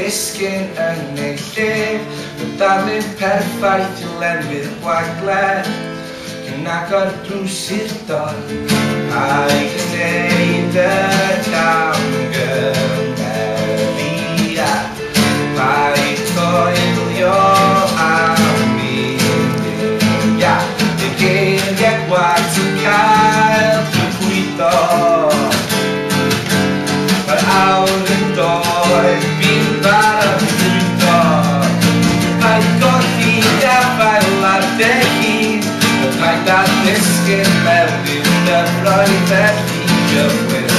ddisgyn yn ei lle. Fy darlun perffaith i'w lenwi'r gwagled, cyn agor drws i'r dorf, a'i gwneud y camgymeriad. Paid coelio am i ddiwia, y geiriau gwad yn cael i'w bwydo. Mae'r awr yn dod, fi'n barod llwydo. Paid godi gafael ar dehyn, paid a ddisgyn mewn i'w dyfroedd felly gywir.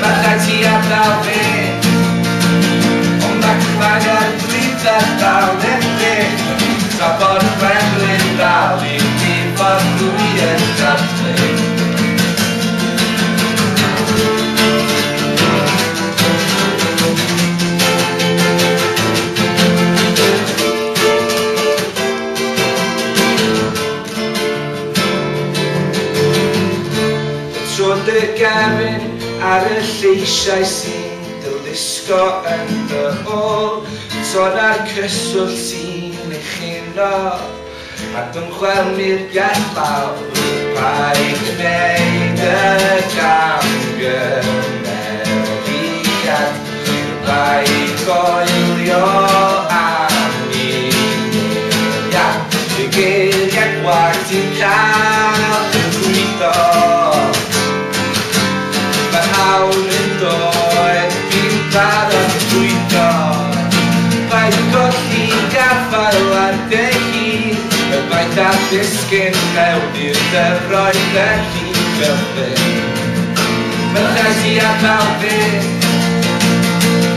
Mae rhaid ti adael fi, ond ac mae ar glwyd ar dal edrych. Tra bod Gwenwyn dal i'w difod dwi yn dadlu. Trodd y gefn ar y lleisiau sy'n dilysgo yn dy ôl, Tod ar cyswllt sy'n uchino, a dymchwelmi'r gerllaw. Paid gwneud y camgymeriad, paid coelio am i ddiwia, y geiriau gwag ti'n cael yn bwydo. Mae'r hawl yn dod, fi'n barod llwydo. Paid godi gafael ar dehyn, y paid a ddisgyn mewn i'r dyfroedd felly gyfyr. Mae'n rhaid i adael fi,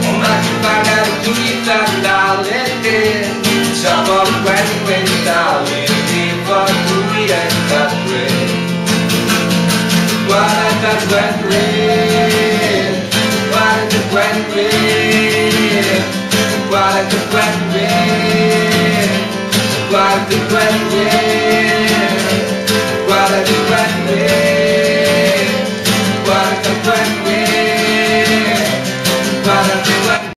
ond mae angen dwyt ar dal edrych. Tra bod Gwenwyn dal i'r difod dwi yn dadlu. Gwared ar Gwenwyn, gwared ar Gwenwyn, gwared ar Gwenwyn, gwared ar Gwenwyn.